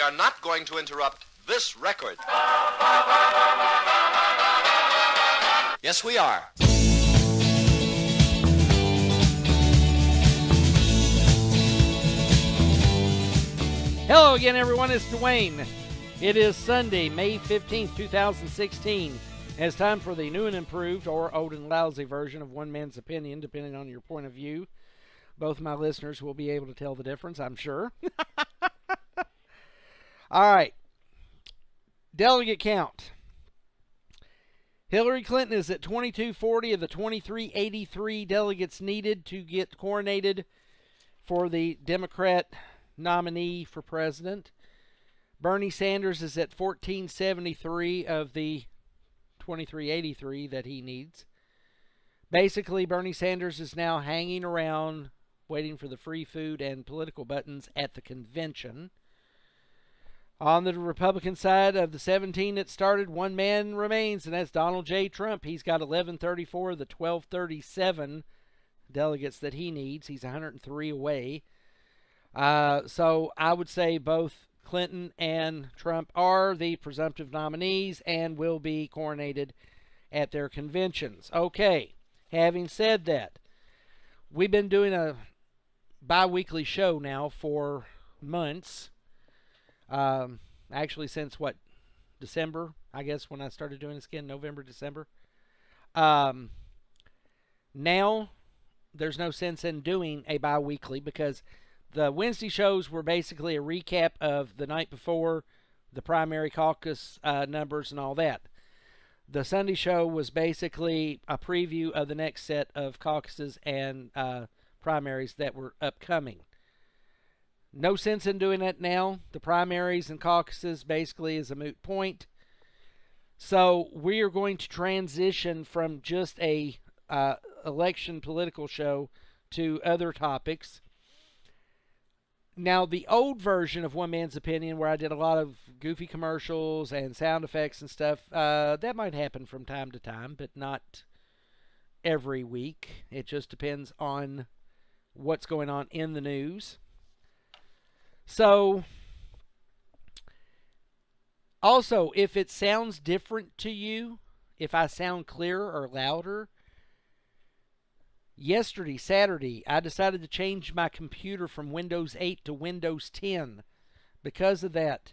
are not going to interrupt this record. Yes, we are. Hello again, everyone. It's Dwayne. It is Sunday, May 15th, 2016. And it's time for the new and improved, or old and lousy version of One Man's Opinion, depending on your point of view. Both my listeners will be able to tell the difference, I'm sure. All right. Delegate count. Hillary Clinton is at 2240 of the 2383 delegates needed to get coronated for the Democrat nominee for president. Bernie Sanders is at 1473 of the 2383 that he needs. Basically, Bernie Sanders is now hanging around waiting for the free food and political buttons at the convention. On the Republican side of the 17 that started, one man remains, and that's Donald J. Trump. He's got 1134 of the 1237 delegates that he needs. He's 103 away. So I would say both Clinton and Trump are the presumptive nominees and will be coronated at their conventions. Okay, having said that, we've been doing a bi-weekly show now for months. Actually since December, I guess, when I started doing this again, November, December. Now there's no sense in doing a bi-weekly because the Wednesday shows were basically a recap of the night before, the primary caucus numbers and all that. The Sunday show was basically a preview of the next set of caucuses and primaries that were upcoming. No sense in doing that now. The primaries and caucuses basically is a moot point. So we are going to transition from just a election political show to other topics. Now, the old version of One Man's Opinion, where I did a lot of goofy commercials and sound effects and stuff, that might happen from time to time, but not every week. It just depends on what's going on in the news. So, also, if it sounds different to you, if I sound clearer or louder, yesterday, Saturday, I decided to change my computer from Windows 8 to Windows 10. Because of that,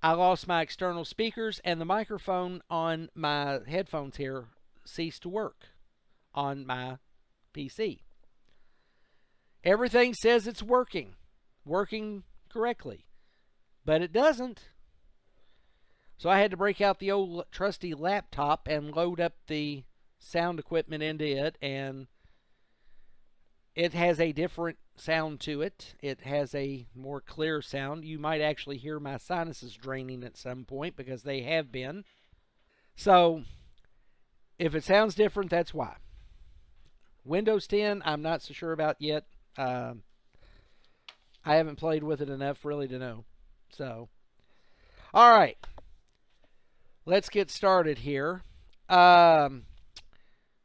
I lost my external speakers and the microphone on my headphones here ceased to work on my PC. Everything says it's working correctly, but it doesn't. So I had to break out the old trusty laptop and load up the sound equipment into it, and it has a different sound to it. It has a more clear sound. You might actually hear my sinuses draining at some point because they have been. So if it sounds different, that's why. Windows 10, I'm not so sure about yet. I haven't played with it enough really to know. So, all right. Let's get started here. I'm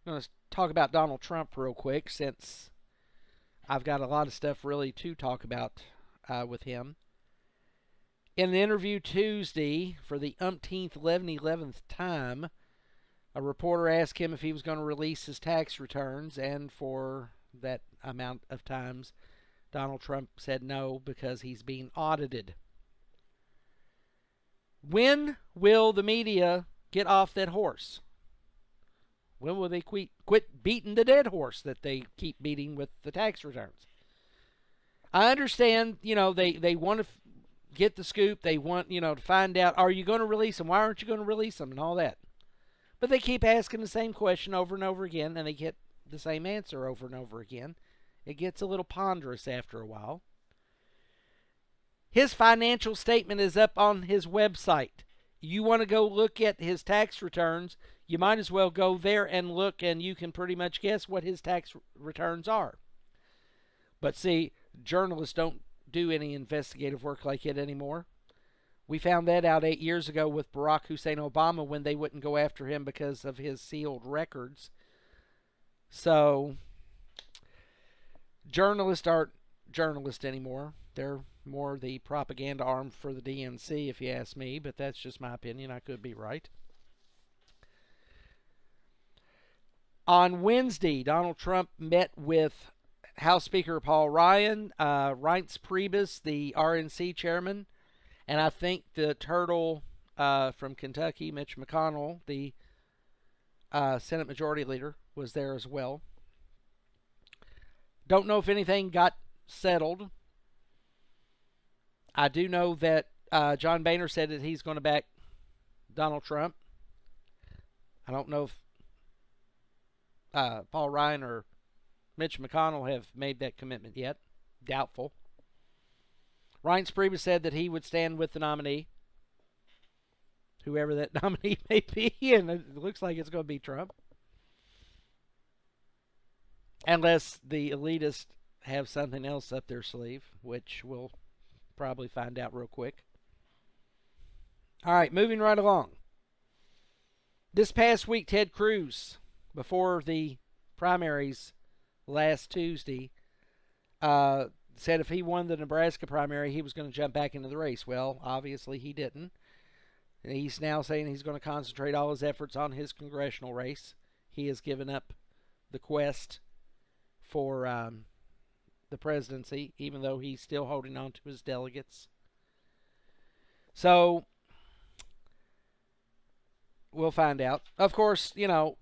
going to talk about Donald Trump real quick since I've got a lot of stuff really to talk about with him. In the interview Tuesday, for the umpteenth 11th time, a reporter asked him if he was going to release his tax returns, and for that amount of times, Donald Trump said no because he's being audited. When will the media get off that horse? When will they quit beating the dead horse that they keep beating with the tax returns? I understand, they want to get the scoop. They want, to find out, are you going to release them? Why aren't you going to release them? And all that. But they keep asking the same question over and over again, and they get the same answer over and over again. It gets a little ponderous after a while. His financial statement is up on his website. You want to go look at his tax returns, you might as well go there and look, and you can pretty much guess what his tax returns are. But see, journalists don't do any investigative work like it anymore. We found that out 8 years ago with Barack Hussein Obama when they wouldn't go after him because of his sealed records. So, journalists aren't journalists anymore. They're more the propaganda arm for the DNC, if you ask me, but that's just my opinion. I could be right. On Wednesday, Donald Trump met with House Speaker Paul Ryan, Reince Priebus, the RNC chairman, and I think the turtle from Kentucky, Mitch McConnell, the Senate Majority Leader, was there as well. Don't know if anything got settled. I do know that John Boehner said that he's going to back Donald Trump. I don't know if Paul Ryan or Mitch McConnell have made that commitment yet. Doubtful. Reince Priebus said that he would stand with the nominee, whoever that nominee may be, and it looks like it's going to be Trump. Unless the elitists have something else up their sleeve, which we'll probably find out real quick. All right, moving right along. This past week, Ted Cruz, before the primaries last Tuesday, said if he won the Nebraska primary, he was going to jump back into the race. Well, obviously he didn't. And he's now saying he's going to concentrate all his efforts on his congressional race. He has given up the quest for the presidency, even though he's still holding on to his delegates. So, we'll find out. Of course, you know,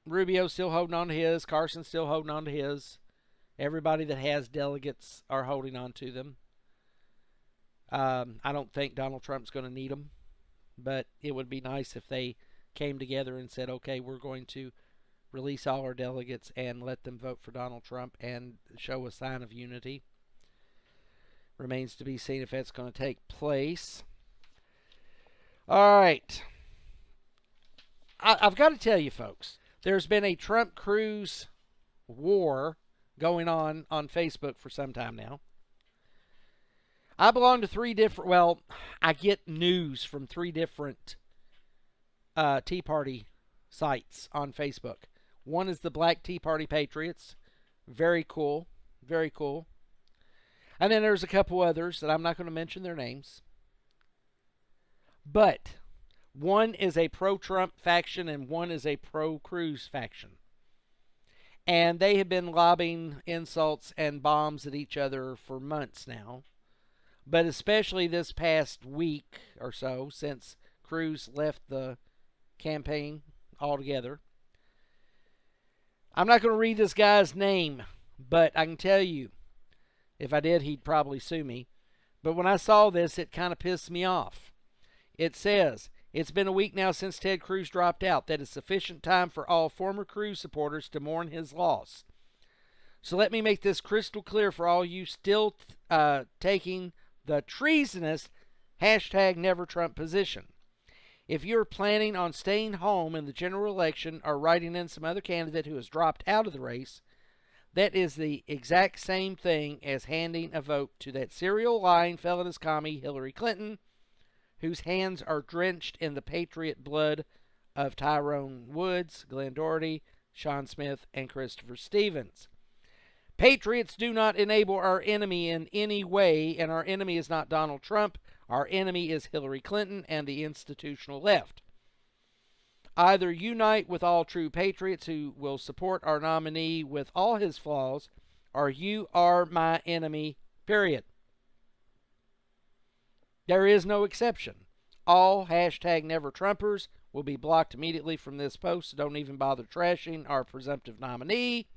Rubio's still holding on to his. Carson's still holding on to his. Everybody that has delegates are holding on to them. I don't think Donald Trump's going to need them, but it would be nice if they came together and said, okay, we're going to release all our delegates and let them vote for Donald Trump and show a sign of unity. Remains to be seen if that's going to take place. All right. I've got to tell you, folks, there's been a Trump-Cruz war going on Facebook for some time now. I belong to three different, well, I get news from three different Tea Party sites on Facebook. One is the Black Tea Party Patriots. Very cool. Very cool. And then there's a couple others that I'm not going to mention their names. But one is a pro-Trump faction and one is a pro-Cruz faction. And they have been lobbing insults and bombs at each other for months now. But especially this past week or so, since Cruz left the campaign altogether. I'm not going to read this guy's name, but I can tell you, if I did, he'd probably sue me. But when I saw this, it kind of pissed me off. It says, it's been a week now since Ted Cruz dropped out. That is sufficient time for all former Cruz supporters to mourn his loss. So let me make this crystal clear for all you still taking the treasonous #NeverTrump position. If you're planning on staying home in the general election or writing in some other candidate who has dropped out of the race, that is the exact same thing as handing a vote to that serial lying felonious commie Hillary Clinton, whose hands are drenched in the patriot blood of Tyrone Woods, Glenn Doherty, Sean Smith, and Christopher Stevens. Patriots do not enable our enemy in any way, and our enemy is not Donald Trump. Our enemy is Hillary Clinton and the institutional left. Either unite with all true patriots who will support our nominee with all his flaws, or you are my enemy, period. There is no exception. All #NeverTrumpers will be blocked immediately from this post, so don't even bother trashing our presumptive nominee.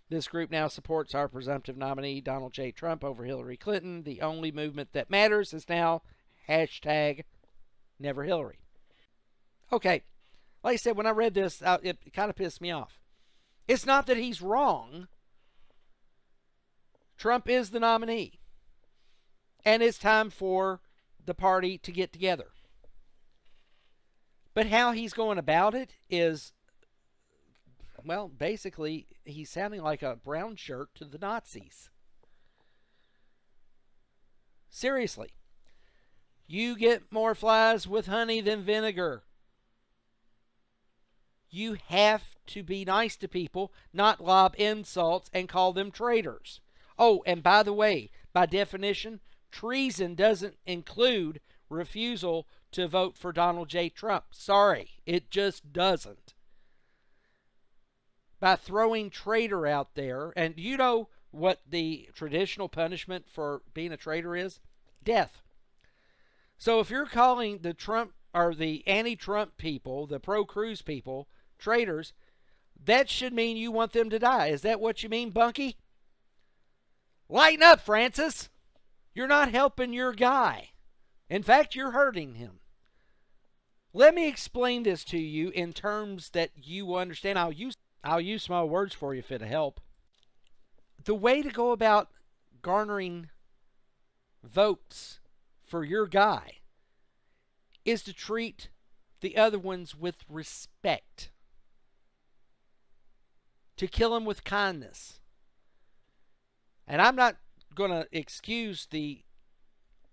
This group now supports our presumptive nominee, Donald J. Trump, over Hillary Clinton. The only movement that matters is now #NeverHillary. Okay, like I said, when I read this, it kind of pissed me off. It's not that he's wrong. Trump is the nominee. And it's time for the party to get together. But how he's going about it is, well, basically, he's sounding like a brown shirt to the Nazis. Seriously. You get more flies with honey than vinegar. You have to be nice to people, not lob insults and call them traitors. Oh, and by the way, By definition, treason doesn't include refusal to vote for Donald J. Trump. Sorry, it just doesn't. By throwing traitor out there, and you know what the traditional punishment for being a traitor is? Death. So if you're calling the Trump or the anti-Trump people, the pro-Cruz people, traitors, that should mean you want them to die. Is that what you mean, Bunky? Lighten up, Francis. You're not helping your guy. In fact, you're hurting him. Let me explain this to you in terms that you understand. I'll use small words for you if it'll help. The way to go about garnering votes for your guy is to treat the other ones with respect. To kill them with kindness. And I'm not going to excuse the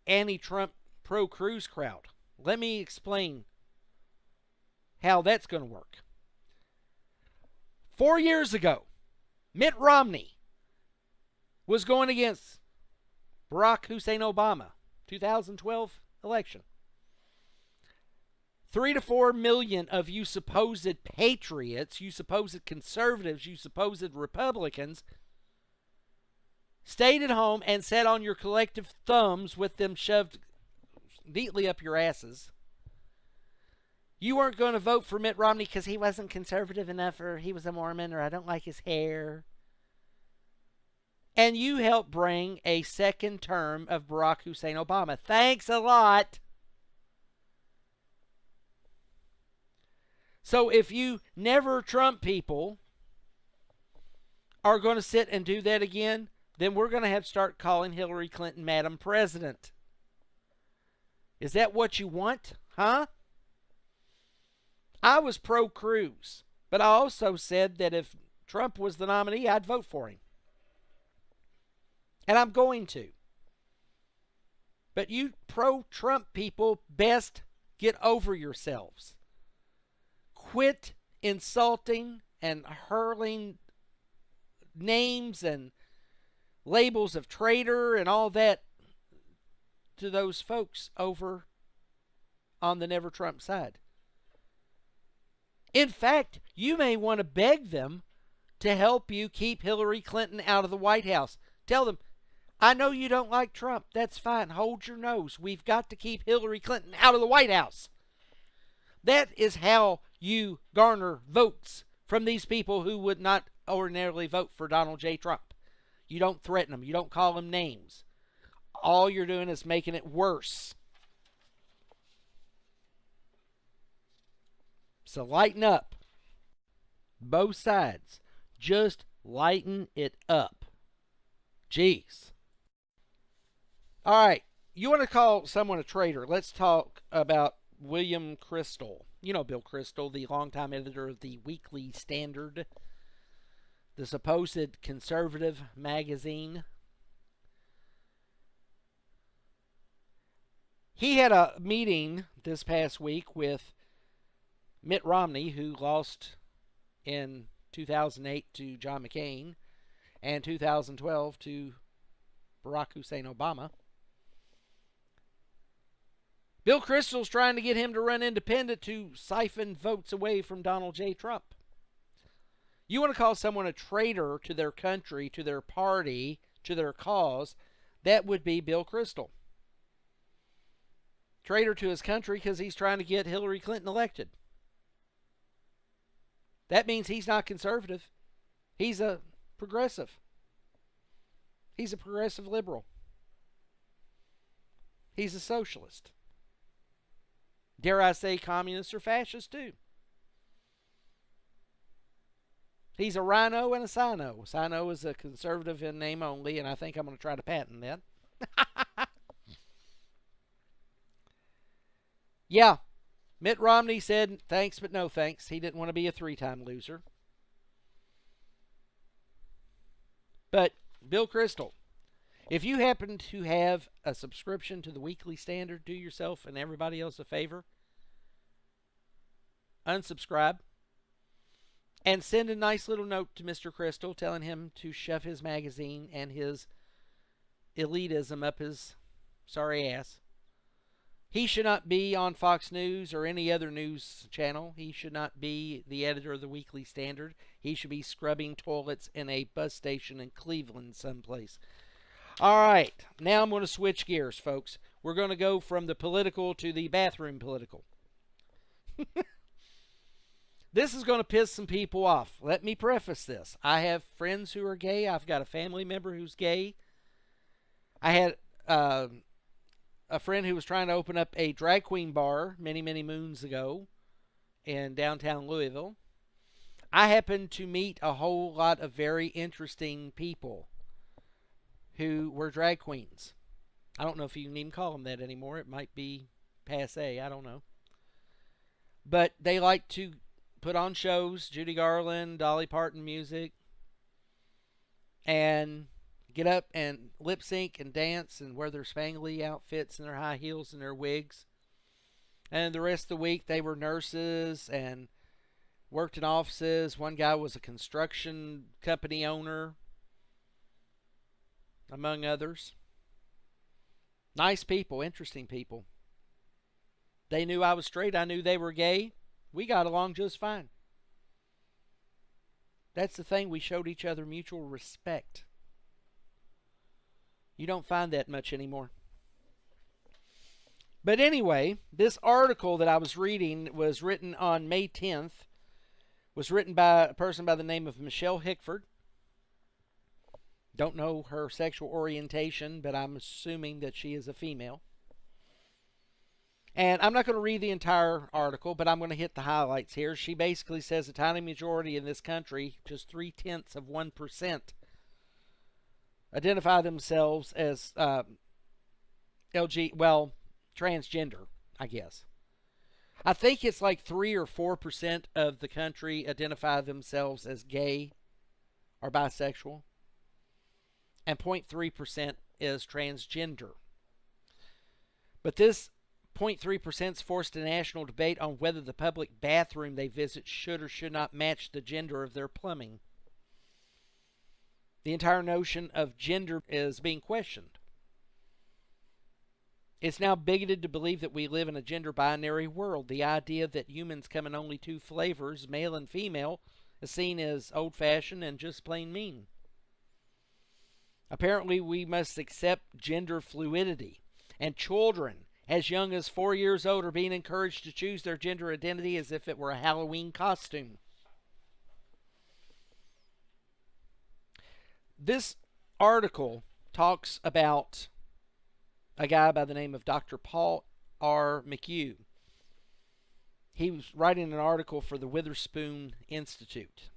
anti-Trump, pro-Cruz crowd. Let me explain how that's going to work. 4 years ago, Mitt Romney was going against Barack Hussein Obama, 2012 election. 3 to 4 million of you supposed patriots, you supposed conservatives, you supposed Republicans stayed at home and sat on your collective thumbs with them shoved neatly up your asses. You weren't going to vote for Mitt Romney because he wasn't conservative enough, or he was a Mormon, or I don't like his hair. And you helped bring a second term of Barack Hussein Obama. Thanks a lot. So if you never Trump people are going to sit and do that again, then we're going to have to start calling Hillary Clinton Madam President. Is that what you want? Huh? I was pro-Cruz, but I also said that if Trump was the nominee, I'd vote for him. And I'm going to. But you pro-Trump people best get over yourselves. Quit insulting and hurling names and labels of traitor and all that to those folks over on the Never Trump side. In fact, you may want to beg them to help you keep Hillary Clinton out of the White House. Tell them, I know you don't like Trump. That's fine. Hold your nose. We've got to keep Hillary Clinton out of the White House. That is how you garner votes from these people who would not ordinarily vote for Donald J. Trump. You don't threaten them. You don't call them names. All you're doing is making it worse. So lighten up. Both sides. Just lighten it up. Jeez. All right. You want to call someone a traitor? Let's talk about William Crystal. You know Bill Crystal, the longtime editor of the Weekly Standard, the supposed conservative magazine. He had a meeting this past week with Mitt Romney, who lost in 2008 to John McCain and 2012 to Barack Hussein Obama. Bill Kristol's trying to get him to run independent to siphon votes away from Donald J. Trump. You want to call someone a traitor to their country, to their party, to their cause, that would be Bill Kristol. Traitor to his country because he's trying to get Hillary Clinton elected. That means he's not conservative. He's a progressive. He's a progressive liberal. He's a socialist. Dare I say communist or fascist too. He's a rhino and a sino. Sino is a conservative in name only, and I think I'm going to try to patent that. Yeah, Mitt Romney said thanks but no thanks. He didn't want to be a 3-time loser. But Bill Kristol, if you happen to have a subscription to the Weekly Standard, do yourself and everybody else a favor. Unsubscribe. And send a nice little note to Mr. Kristol telling him to shove his magazine and his elitism up his sorry ass. He should not be on Fox News or any other news channel. He should not be the editor of the Weekly Standard. He should be scrubbing toilets in a bus station in Cleveland someplace. All right, now I'm going to switch gears, folks. We're going to go from the political to the bathroom political. This is going to piss some people off. Let me preface this. I have friends who are gay. I've got a family member who's gay. I had a friend who was trying to open up a drag queen bar many, many moons ago in downtown Louisville. I happened to meet a whole lot of very interesting people who were drag queens. I don't know if you can even call them that anymore. It might be passe. I don't know. But they like to put on shows, Judy Garland, Dolly Parton music, and get up and lip sync and dance and wear their spangly outfits and their high heels and their wigs. And the rest of the week they were nurses and worked in offices. One guy was a construction company owner, among others. Nice people, interesting people. They knew I was straight. I knew they were gay. We got along just fine. That's the thing. We showed each other mutual respect. You don't find that much anymore. But anyway, this article that I was reading was written on May 10th. Was written by a person by the name of Michelle Hickford. Don't know her sexual orientation, but I'm assuming that she is a female. And I'm not going to read the entire article, but I'm going to hit the highlights here. She basically says a tiny majority in this country, just 0.3%, identify themselves as transgender, I guess. I think it's like 3 or 4% of the country identify themselves as gay or bisexual. And 0.3% is transgender. But this 0.3% forced a national debate on whether the public bathroom they visit should or should not match the gender of their plumbing. The entire notion of gender is being questioned. It's now bigoted to believe that we live in a gender binary world. The idea that humans come in only two flavors, male and female, is seen as old-fashioned and just plain mean. Apparently, we must accept gender fluidity, and children as young as 4 years old are being encouraged to choose their gender identity as if it were a Halloween costume. This article talks about a guy by the name of Dr. Paul R. McHugh. He was writing an article for the Witherspoon Institute.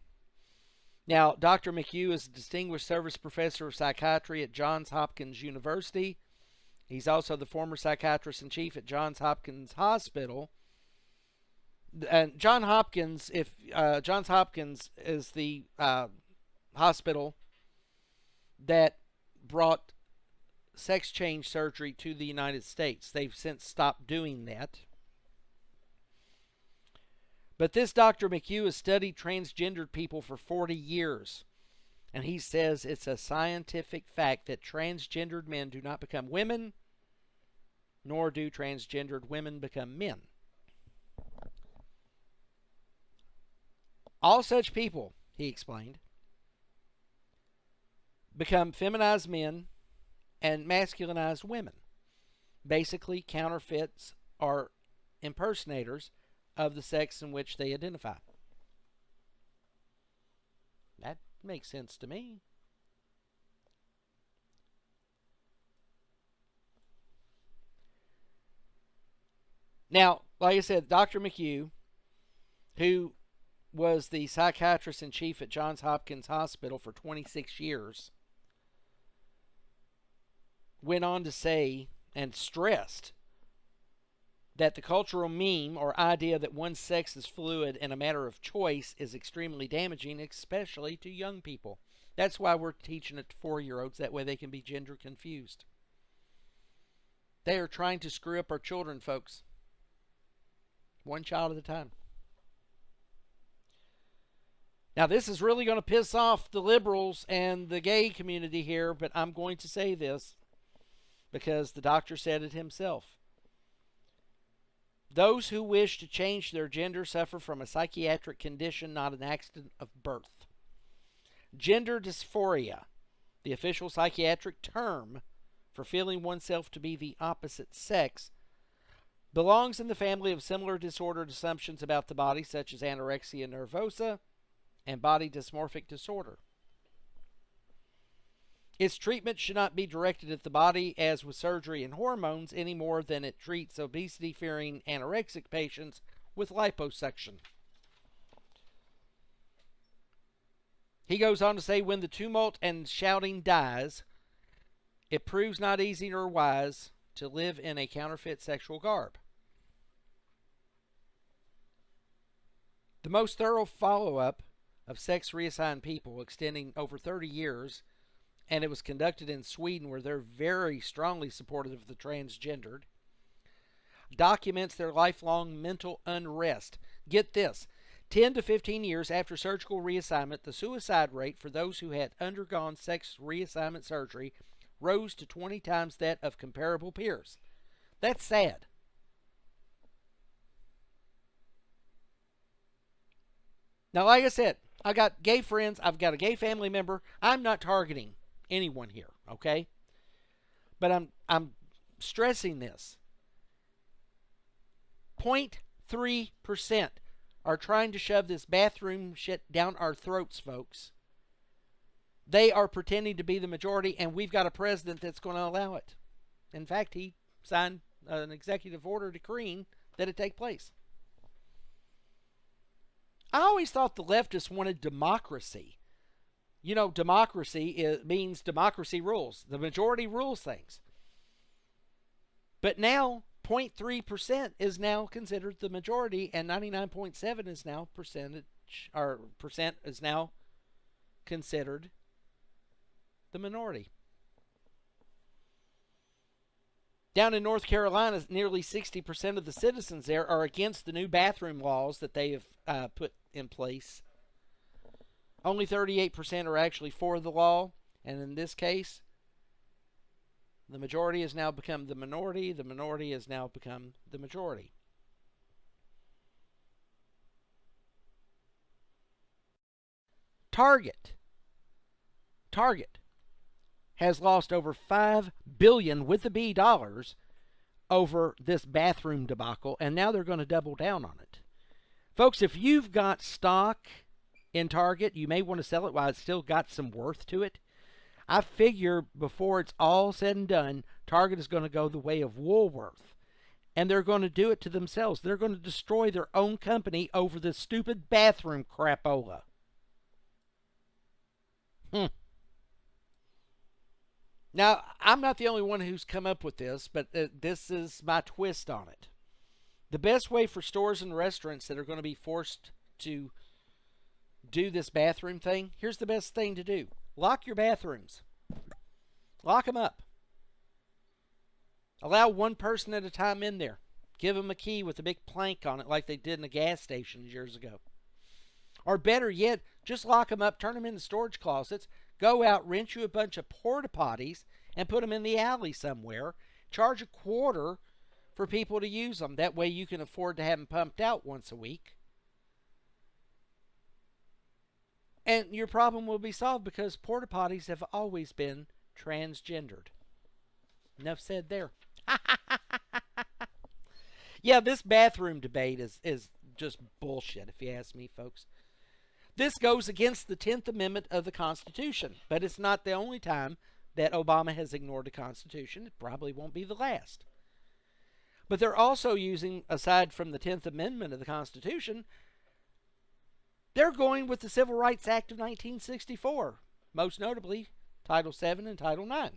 Now, Dr. McHugh is a distinguished service professor of psychiatry at Johns Hopkins University. He's also the former psychiatrist in chief at Johns Hopkins Hospital. And Johns Hopkins is the hospital that brought sex change surgery to the United States. They've since stopped doing that. But this Dr. McHugh has studied transgendered people for 40 years. And he says it's a scientific fact that transgendered men do not become women, nor do transgendered women become men. All such people, he explained, become feminized men and masculinized women. Basically, counterfeits or impersonators of the sex in which they identify. That makes sense to me. Now, like I said, Dr. McHugh, who was the psychiatrist in chief at Johns Hopkins Hospital for 26 years, went on to say and stressed that the cultural meme or idea that one's sex is fluid and a matter of choice is extremely damaging, especially to young people. That's why we're teaching it to 4-year-olds. That way they can be gender confused. They are trying to screw up our children, folks. One child at a time. Now, this is really going to piss off the liberals and the gay community here, but I'm going to say this. because the doctor said it himself. Those who wish to change their gender suffer from a psychiatric condition, not an accident of birth. Gender dysphoria, the official psychiatric term for feeling oneself to be the opposite sex, belongs in the family of similar disordered assumptions about the body, such as anorexia nervosa and body dysmorphic disorder. Its treatment should not be directed at the body, as with surgery and hormones, any more than it treats obesity-fearing anorexic patients with liposuction. He goes on to say, when the tumult and shouting dies, it proves not easy nor wise to live in a counterfeit sexual garb. The most thorough follow-up of sex reassigned people, extending over 30 years, and it was conducted in Sweden, where they're very strongly supportive of the transgendered, documents their lifelong mental unrest. Get this, 10 to 15 years after surgical reassignment, the suicide rate for those who had undergone sex reassignment surgery rose to 20 times that of comparable peers. That's sad. Now, like I said, I got gay friends, I've got a gay family member. I'm not targeting anyone here, okay? But I'm stressing this. 0.3% are trying to shove this bathroom shit down our throats, folks. They are pretending to be the majority, and we've got a president that's going to allow it. In fact, he signed an executive order decreeing that it take place. I always thought the leftists wanted democracy. You know, democracy means democracy rules. The majority rules things. But now, 0.3% is now considered the majority, and 99.7% is now percent is now considered the minority. Down in North Carolina, nearly 60% of the citizens there are against the new bathroom laws that they have put in place. Only 38% are actually for the law, and in this case, the majority has now become the minority. The minority has now become the majority. Target has lost over $5 billion with the B dollars over this bathroom debacle, and now they're going to double down on it. Folks, if you've got stock in Target, you may want to sell it while it's still got some worth to it. I figure before it's all said and done, Target is going to go the way of Woolworth. And they're going to do it to themselves. They're going to destroy their own company over this stupid bathroom crapola. Now, I'm not the only one who's come up with this, but this is my twist on it. The best way for stores and restaurants that are going to be forced to do this bathroom thing, here's the best thing to do. Lock your bathrooms. Lock them up. Allow one person at a time in there. Give them a key with a big plank on it like they did in the gas stations years ago. Or better yet, just lock them up, turn them into storage closets, go out, rent you a bunch of porta potties, and put them in the alley somewhere. Charge a quarter for people to use them. That way you can afford to have them pumped out once a week. And your problem will be solved because porta potties have always been transgendered. Enough said there. Yeah, this bathroom debate is just bullshit, if you ask me, folks. This goes against the 10th Amendment of the Constitution, but it's not the only time that Obama has ignored the Constitution. It probably won't be the last. But they're also using, aside from the 10th Amendment of the Constitution, they're going with the Civil Rights Act of 1964, most notably Title VII and Title IX.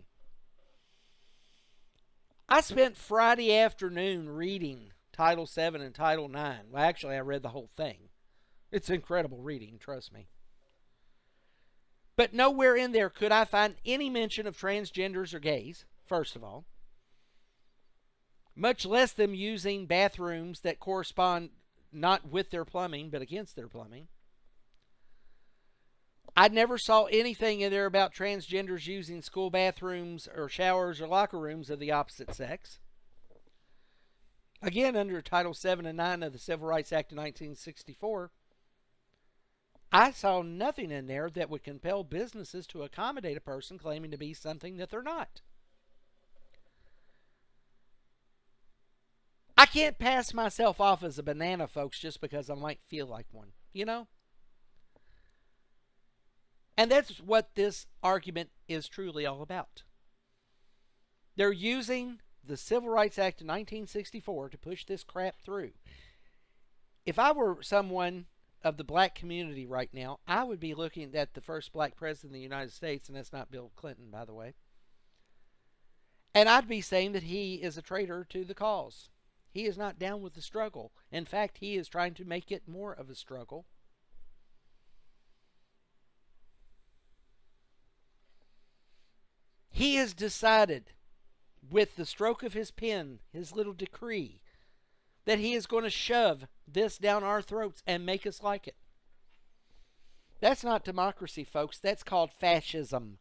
I spent Friday afternoon reading Title VII and Title IX. Well, actually, I read the whole thing. It's incredible reading, trust me. But nowhere in there could I find any mention of transgenders or gays, first of all. Much less them using bathrooms that correspond not with their plumbing, but against their plumbing. I never saw anything in there about transgenders using school bathrooms or showers or locker rooms of the opposite sex. Again, under Title 7 and 9 of the Civil Rights Act of 1964, I saw nothing in there that would compel businesses to accommodate a person claiming to be something that they're not. I can't pass myself off as a banana, folks, just because I might feel like one, you know? And that's what this argument is truly all about. They're using the Civil Rights Act of 1964 to push this crap through. If I were someone of the black community right now, I would be looking at the first black president of the United States, and that's not Bill Clinton, by the way. And I'd be saying that he is a traitor to the cause. He is not down with the struggle. In fact, he is trying to make it more of a struggle. He has decided, with the stroke of his pen, his little decree, that he is going to shove this down our throats and make us like it. That's not democracy, folks. That's called fascism.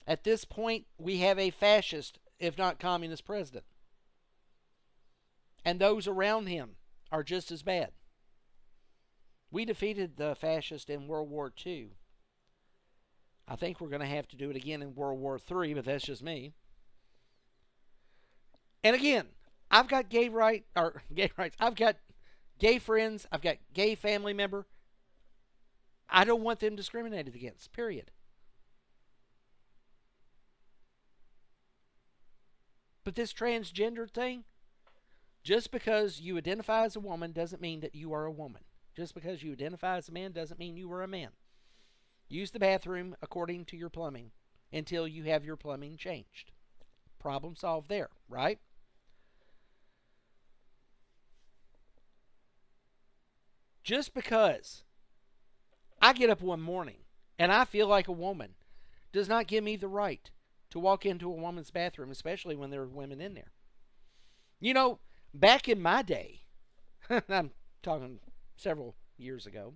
At this point, we have a fascist, if not communist, president. And those around him are just as bad. We defeated the fascist in World War II. I think we're going to have to do it again in World War III, but that's just me. And again, I've got gay rights. I've got gay friends. I've got gay family member. I don't want them discriminated against, period. But this transgender thing, just because you identify as a woman doesn't mean that you are a woman. Just because you identify as a man doesn't mean you are a man. Use the bathroom according to your plumbing until you have your plumbing changed. Problem solved there, right? Just because I get up one morning and I feel like a woman does not give me the right to walk into a woman's bathroom, especially when there are women in there. You know, back in my day, I'm talking several years ago,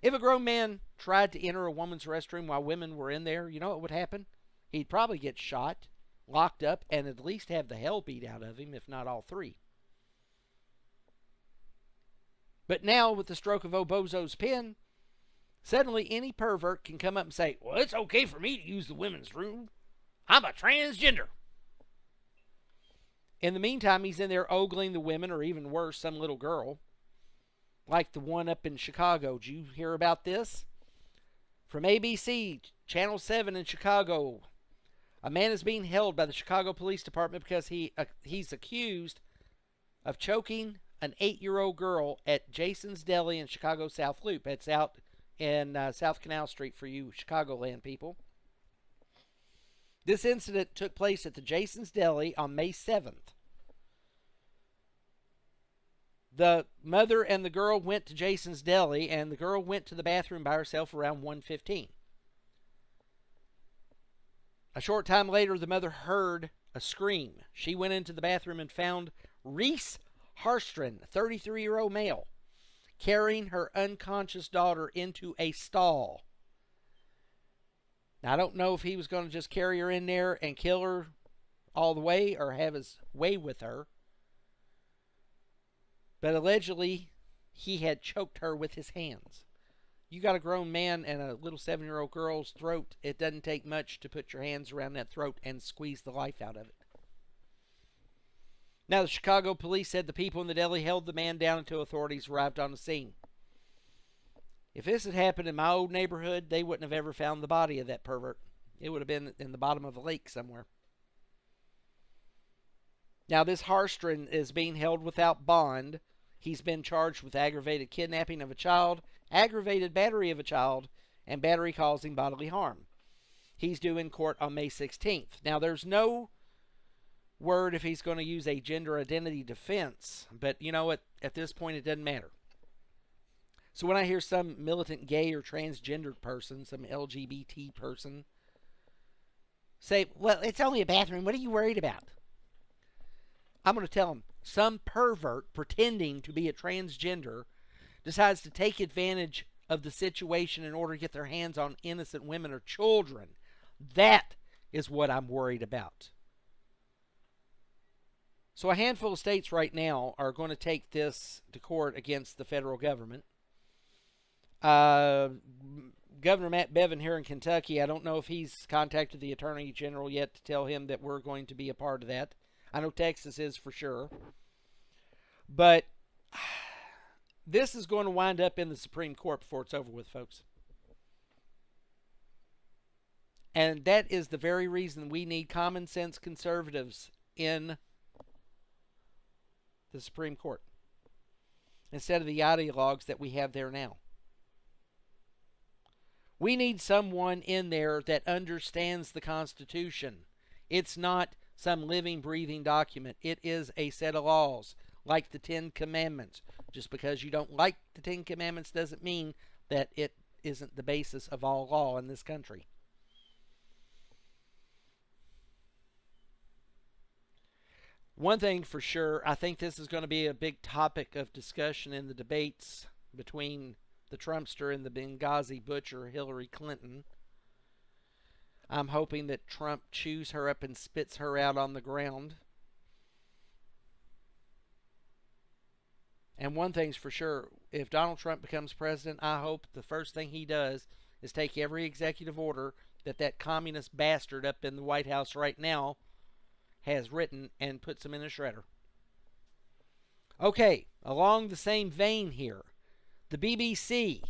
if a grown man tried to enter a woman's restroom while women were in there, you know what would happen? He'd probably get shot, locked up, and at least have the hell beat out of him, if not all three. But now, with the stroke of Obozo's pen, suddenly any pervert can come up and say, well, it's okay for me to use the women's room. I'm a transgender. In the meantime, he's in there ogling the women, or even worse, some little girl. Like the one up in Chicago. Did you hear about this? From ABC, Channel 7 in Chicago. A man is being held by the Chicago Police Department because he's accused of choking an 8-year-old girl at Jason's Deli in Chicago South Loop. It's out in South Canal Street for you Chicagoland people. This incident took place at the Jason's Deli on May 7th. The mother and the girl went to Jason's Deli, and the girl went to the bathroom by herself around 1:15. A short time later, the mother heard a scream. She went into the bathroom and found Reese Harstron, a 33-year-old male, carrying her unconscious daughter into a stall. Now, I don't know if he was going to just carry her in there and kill her all the way or have his way with her. But allegedly, he had choked her with his hands. You got a grown man and a little 7-year-old girl's throat. It doesn't take much to put your hands around that throat and squeeze the life out of it. Now, the Chicago police said the people in the deli held the man down until authorities arrived on the scene. If this had happened in my old neighborhood, they wouldn't have ever found the body of that pervert. It would have been in the bottom of a lake somewhere. Now, this Harstron is being held without bond. He's been charged with aggravated kidnapping of a child, aggravated battery of a child, and battery causing bodily harm. He's due in court on May 16th. Now, there's no word if he's going to use a gender identity defense, but you know what? At this point, it doesn't matter. So when I hear some militant gay or transgendered person, some LGBT person, say, well, it's only a bathroom. What are you worried about? I'm going to tell them, some pervert pretending to be a transgender decides to take advantage of the situation in order to get their hands on innocent women or children. That is what I'm worried about. So a handful of states right now are going to take this to court against the federal government. Governor Matt Bevin here in Kentucky, I don't know if he's contacted the Attorney General yet to tell him that we're going to be a part of that. I know Texas is for sure. But this is going to wind up in the Supreme Court before it's over with, folks. And that is the very reason we need common sense conservatives in the Supreme Court instead of the ideologues that we have there now. We need someone in there that understands the Constitution. It's not some living, breathing document. It is a set of laws, like the Ten Commandments. Just because you don't like the Ten Commandments doesn't mean that it isn't the basis of all law in this country. One thing for sure, I think this is going to be a big topic of discussion in the debates between the Trumpster and the Benghazi butcher, Hillary Clinton. I'm hoping that Trump chews her up and spits her out on the ground. And one thing's for sure, if Donald Trump becomes president, I hope the first thing he does is take every executive order that communist bastard up in the White House right now has written and puts them in a shredder. Okay, along the same vein here, the BBC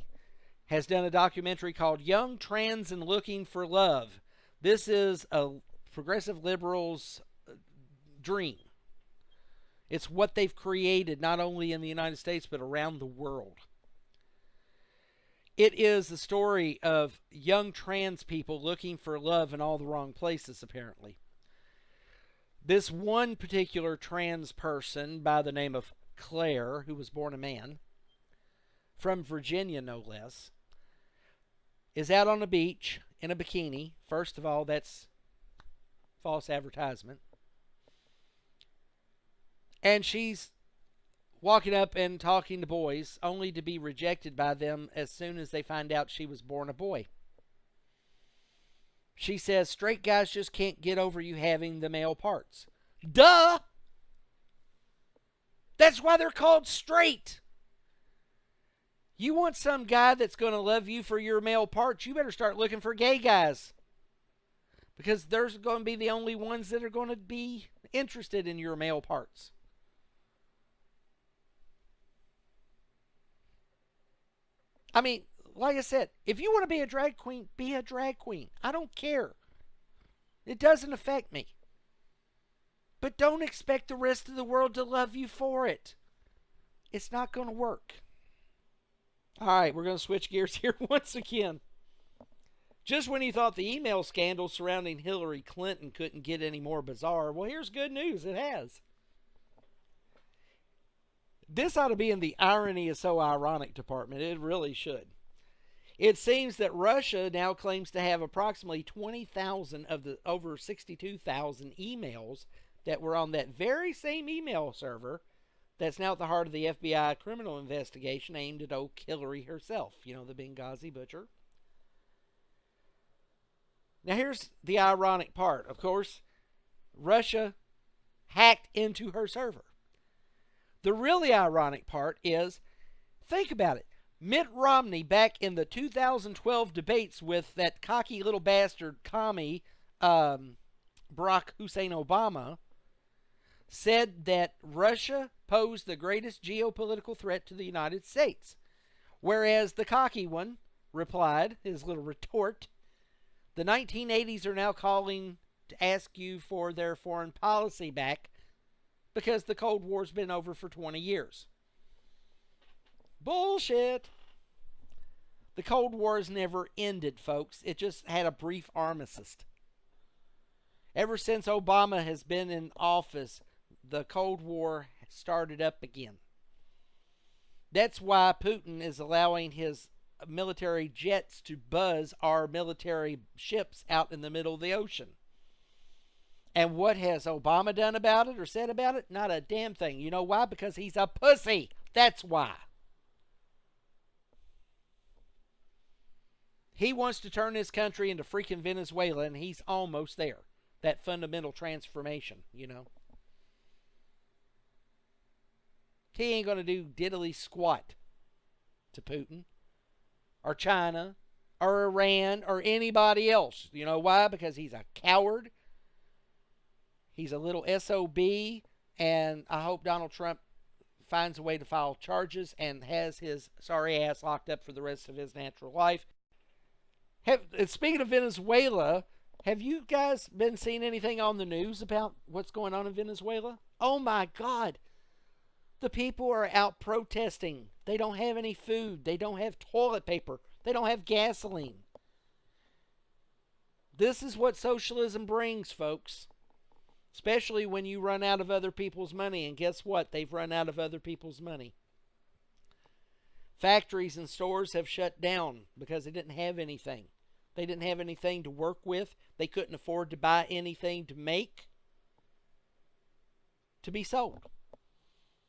has done a documentary called Young, Trans, and Looking for Love. This is a progressive liberal's dream. It's what they've created not only in the United States but around the world. It is the story of young trans people looking for love in all the wrong places, apparently. This one particular trans person by the name of Claire, who was born a man, from Virginia no less, is out on the beach in a bikini. First of all, that's false advertisement. And she's walking up and talking to boys, only to be rejected by them as soon as they find out she was born a boy. She says, straight guys just can't get over you having the male parts. Duh! That's why they're called straight. You want some guy that's going to love you for your male parts, you better start looking for gay guys. Because they're going to be the only ones that are going to be interested in your male parts. I mean, like I said, if you want to be a drag queen, be a drag queen. I don't care. It doesn't affect me. But don't expect the rest of the world to love you for it. It's not going to work. All right, we're going to switch gears here once again. Just when you thought the email scandal surrounding Hillary Clinton couldn't get any more bizarre, well, here's good news. It has. This ought to be in the irony is so ironic department. It really should. It seems that Russia now claims to have approximately 20,000 of the over 62,000 emails that were on that very same email server that's now at the heart of the FBI criminal investigation aimed at old Hillary herself, you know, the Benghazi butcher. Now here's the ironic part. Of course, Russia hacked into her server. The really ironic part is, think about it. Mitt Romney, back in the 2012 debates with that cocky little bastard commie, Barack Hussein Obama, said that Russia posed the greatest geopolitical threat to the United States. Whereas the cocky one replied, his little retort, the 1980s are now calling to ask you for their foreign policy back because the Cold War's been over for 20 years. Bullshit. The Cold War has never ended, folks. It just had a brief armistice. Ever since Obama has been in office, the Cold War started up again. That's why Putin is allowing his military jets to buzz our military ships out in the middle of the ocean. And what has Obama done about it or said about it? Not a damn thing. You know why? Because he's a pussy. That's why. He wants to turn this country into freaking Venezuela, and he's almost there. That fundamental transformation, you know. He ain't going to do diddly squat to Putin or China or Iran or anybody else. You know why? Because he's a coward. He's a little SOB, and I hope Donald Trump finds a way to file charges and has his sorry ass locked up for the rest of his natural life. Speaking of Venezuela, have you guys been seeing anything on the news about what's going on in Venezuela? Oh my God. The people are out protesting. They don't have any food. They don't have toilet paper. They don't have gasoline. This is what socialism brings, folks. Especially when you run out of other people's money. And guess what? They've run out of other people's money. Factories and stores have shut down because they didn't have anything. They didn't have anything to work with. They couldn't afford to buy anything to make, to be sold.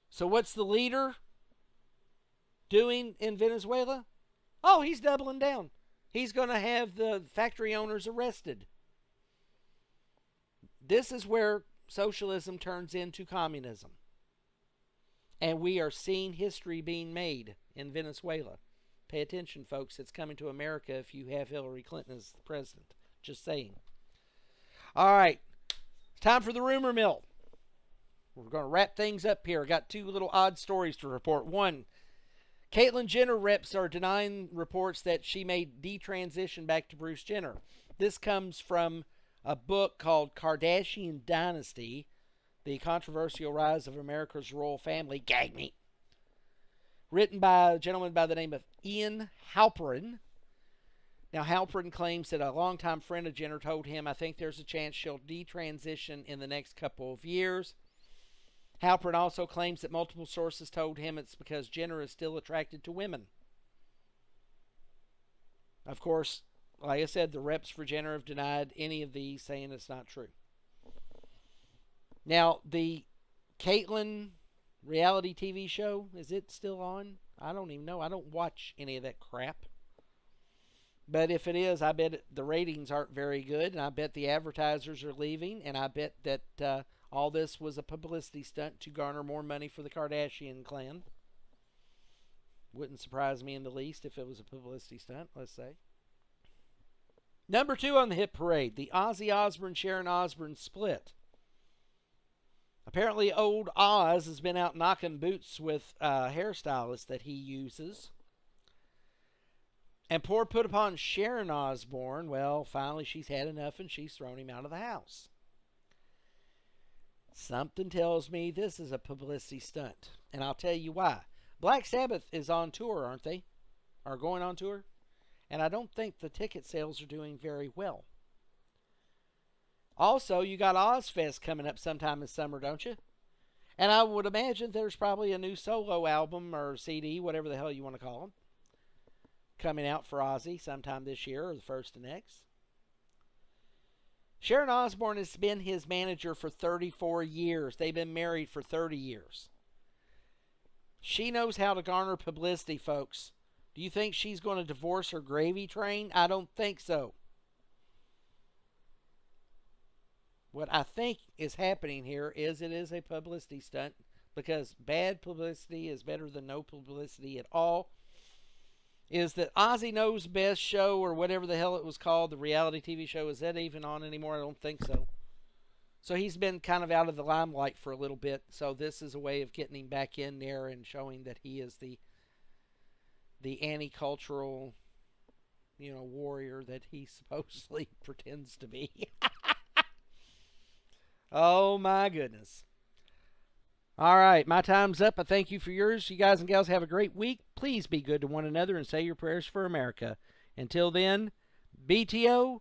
So what's the leader doing in Venezuela? Oh, he's doubling down. He's going to have the factory owners arrested. This is where socialism turns into communism. And we are seeing history being made in Venezuela. Pay attention, folks. It's coming to America if you have Hillary Clinton as the president. Just saying. All right. It's time for the rumor mill. We're going to wrap things up here. I got two little odd stories to report. One, Caitlyn Jenner reps are denying reports that she may detransition back to Bruce Jenner. This comes from a book called Kardashian Dynasty, The Controversial Rise of America's Royal Family. Gag me. Written by a gentleman by the name of Ian Halperin. Now, Halperin claims that a longtime friend of Jenner told him, I think there's a chance she'll detransition in the next couple of years. Halperin also claims that multiple sources told him it's because Jenner is still attracted to women. Of course, like I said, the reps for Jenner have denied any of these, saying it's not true. Now, the Caitlyn reality TV show, is it still on? I don't even know. I don't watch any of that crap. But if it is, I bet the ratings aren't very good, and I bet the advertisers are leaving, and I bet that all this was a publicity stunt to garner more money for the Kardashian clan. Wouldn't surprise me in the least if it was a publicity stunt, let's say. Number 2 on the hit parade, the Ozzy Osbourne-Sharon Osbourne split. Apparently, old Oz has been out knocking boots with a hairstylist that he uses. And poor put upon Sharon Osbourne, well, finally she's had enough and she's thrown him out of the house. Something tells me this is a publicity stunt. And I'll tell you why. Black Sabbath is on tour, aren't they? Are going on tour? And I don't think the ticket sales are doing very well. Also, you got Ozfest coming up sometime this summer, don't you? And I would imagine there's probably a new solo album or CD, whatever the hell you want to call them, coming out for Ozzy sometime this year or the first of next. Sharon Osbourne has been his manager for 34 years. They've been married for 30 years. She knows how to garner publicity, folks. Do you think she's going to divorce her gravy train? I don't think so. What I think is happening here is it is a publicity stunt, because bad publicity is better than no publicity at all. Is that Ozzy Knows Best show, or whatever the hell it was called, the reality TV show, is that even on anymore? I don't think so. So he's been kind of out of the limelight for a little bit. So this is a way of getting him back in there and showing that he is the anti-cultural, warrior that he supposedly pretends to be. Oh my goodness. All right, my time's up. I thank you for yours. You guys and gals have a great week. Please be good to one another and say your prayers for America. Until then, BTO,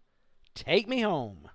take me home.